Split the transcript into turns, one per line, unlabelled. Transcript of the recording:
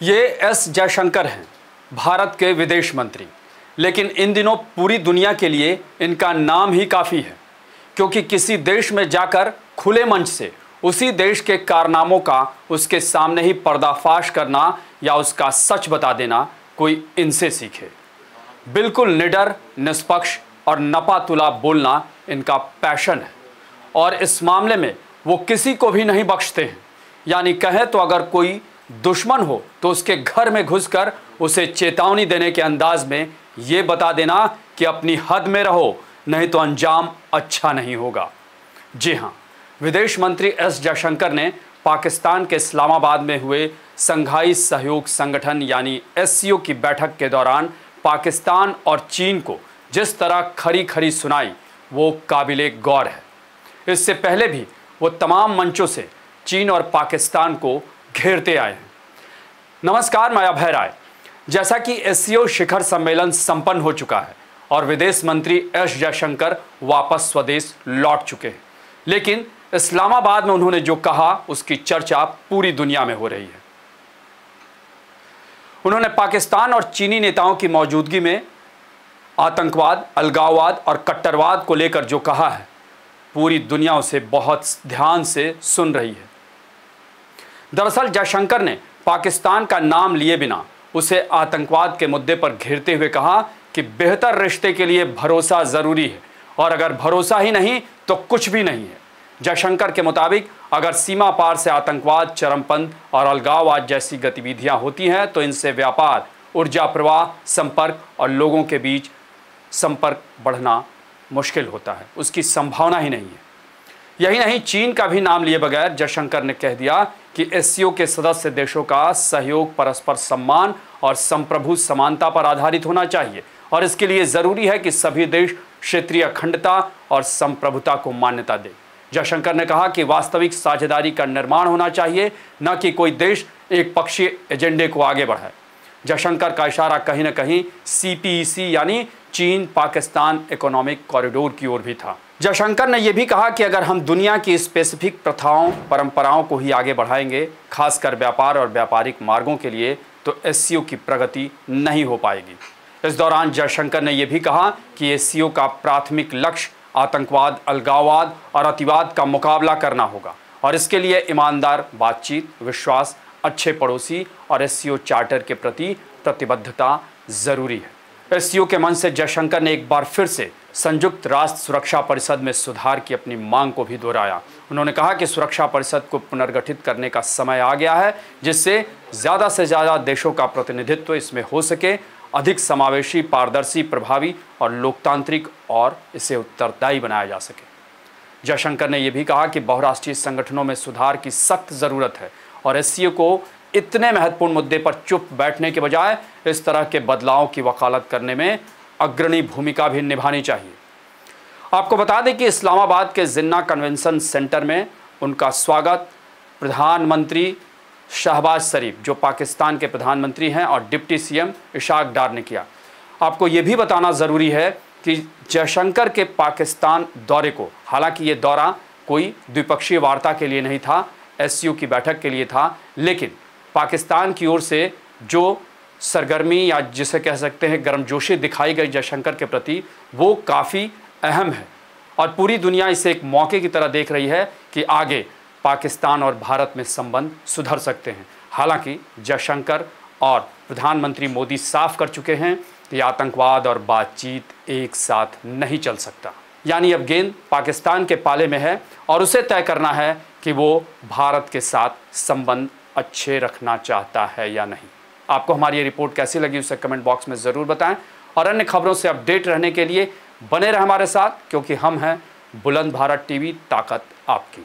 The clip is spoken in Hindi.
ये एस जयशंकर हैं, भारत के विदेश मंत्री। लेकिन इन दिनों पूरी दुनिया के लिए इनका नाम ही काफ़ी है, क्योंकि किसी देश में जाकर खुले मंच से उसी देश के कारनामों का उसके सामने ही पर्दाफाश करना या उसका सच बता देना कोई इनसे सीखे। बिल्कुल निडर, निष्पक्ष और नपातुला बोलना इनका पैशन है और इस मामले में वो किसी को भी नहीं बख्शते हैं। यानी कहें तो अगर कोई दुश्मन हो तो उसके घर में घुसकर उसे चेतावनी देने के अंदाज में ये बता देना कि अपनी हद में रहो, नहीं तो अंजाम अच्छा नहीं होगा। जी हाँ, विदेश मंत्री एस जयशंकर ने पाकिस्तान के इस्लामाबाद में हुए संघाई सहयोग संगठन यानी एससीओ की बैठक के दौरान पाकिस्तान और चीन को जिस तरह खरी खरी सुनाई वो काबिले गौर है। इससे पहले भी वो तमाम मंचों से चीन और पाकिस्तान को घेरते आए हैं। नमस्कार, मैं अभय राय। जैसा कि एससीओ शिखर सम्मेलन संपन्न हो चुका है और विदेश मंत्री एस जयशंकर वापस स्वदेश लौट चुके हैं, लेकिन इस्लामाबाद में उन्होंने जो कहा उसकी चर्चा पूरी दुनिया में हो रही है। उन्होंने पाकिस्तान और चीनी नेताओं की मौजूदगी में आतंकवाद, अलगाववाद और कट्टरवाद को लेकर जो कहा है, पूरी दुनिया उसे बहुत ध्यान से सुन रही है। दरअसल जयशंकर ने पाकिस्तान का नाम लिए बिना उसे आतंकवाद के मुद्दे पर घेरते हुए कहा कि बेहतर रिश्ते के लिए भरोसा जरूरी है और अगर भरोसा ही नहीं तो कुछ भी नहीं है। जयशंकर के मुताबिक अगर सीमा पार से आतंकवाद, चरमपंथ और अलगाववाद जैसी गतिविधियां होती हैं तो इनसे व्यापार, ऊर्जा प्रवाह, संपर्क और लोगों के बीच संपर्क बढ़ना मुश्किल होता है, उसकी संभावना ही नहीं है। यही नहीं, चीन का भी नाम लिए बगैर जयशंकर ने कह दिया कि एससीओ के सदस्य देशों का सहयोग परस्पर सम्मान और संप्रभु समानता पर आधारित होना चाहिए और इसके लिए जरूरी है कि सभी देश क्षेत्रीय अखंडता और संप्रभुता को मान्यता दें। जयशंकर ने कहा कि वास्तविक साझेदारी का निर्माण होना चाहिए, न कि कोई देश एक पक्षीय एजेंडे को आगे बढ़ाए। जयशंकर का इशारा कहीं न कहीं सीपीईसी यानी चीन पाकिस्तान इकोनॉमिक कॉरिडोर की ओर भी था। जयशंकर ने यह भी कहा कि अगर हम दुनिया की स्पेसिफिक प्रथाओं, परंपराओं को ही आगे बढ़ाएंगे, खासकर व्यापार और व्यापारिक मार्गों के लिए, तो एससीओ की प्रगति नहीं हो पाएगी। इस दौरान जयशंकर ने यह भी कहा कि एससीओ का प्राथमिक लक्ष्य आतंकवाद, अलगाववाद और अतिवाद का मुकाबला करना होगा और इसके लिए ईमानदार बातचीत, विश्वास, अच्छे पड़ोसी और एससीओ चार्टर के प्रति प्रतिबद्धता जरूरी है। एससीओ के मंच से जयशंकर ने एक बार फिर से संयुक्त राष्ट्र सुरक्षा परिषद में सुधार की अपनी मांग को भी दोहराया। उन्होंने कहा कि सुरक्षा परिषद को पुनर्गठित करने का समय आ गया है, जिससे ज़्यादा से ज़्यादा देशों का प्रतिनिधित्व इसमें हो सके, अधिक समावेशी, पारदर्शी, प्रभावी और लोकतांत्रिक, और इसे उत्तरदायी बनाया जा सके। जयशंकर ने यह भी कहा कि बहुराष्ट्रीय संगठनों में सुधार की सख्त ज़रूरत है और एससीओ को इतने महत्वपूर्ण मुद्दे पर चुप बैठने के बजाय इस तरह के बदलाव की वकालत करने में अग्रणी भूमिका भी निभानी चाहिए। आपको बता दें कि इस्लामाबाद के जिन्ना कन्वेंशन सेंटर में उनका स्वागत प्रधानमंत्री शहबाज शरीफ, जो पाकिस्तान के प्रधानमंत्री हैं, और डिप्टी सीएम इशाक डार ने किया। आपको ये भी बताना ज़रूरी है कि जयशंकर के पाकिस्तान दौरे को, हालांकि ये दौरा कोई द्विपक्षीय वार्ता के लिए नहीं था, एससीओ की बैठक के लिए था, लेकिन पाकिस्तान की ओर से जो सरगर्मी या जिसे कह सकते हैं गर्मजोशी दिखाई गई जयशंकर के प्रति, वो काफ़ी अहम है और पूरी दुनिया इसे एक मौके की तरह देख रही है कि आगे पाकिस्तान और भारत में संबंध सुधर सकते हैं। हालांकि जयशंकर और प्रधानमंत्री मोदी साफ कर चुके हैं कि आतंकवाद और बातचीत एक साथ नहीं चल सकता। यानी अब गेंद पाकिस्तान के पाले में है और उसे तय करना है कि वो भारत के साथ संबंध अच्छे रखना चाहता है या नहीं। आपको हमारी ये रिपोर्ट कैसी लगी उसे कमेंट बॉक्स में ज़रूर बताएं और अन्य खबरों से अपडेट रहने के लिए बने रहें हमारे साथ, क्योंकि हम हैं बुलंद भारत टीवी, ताकत आपकी।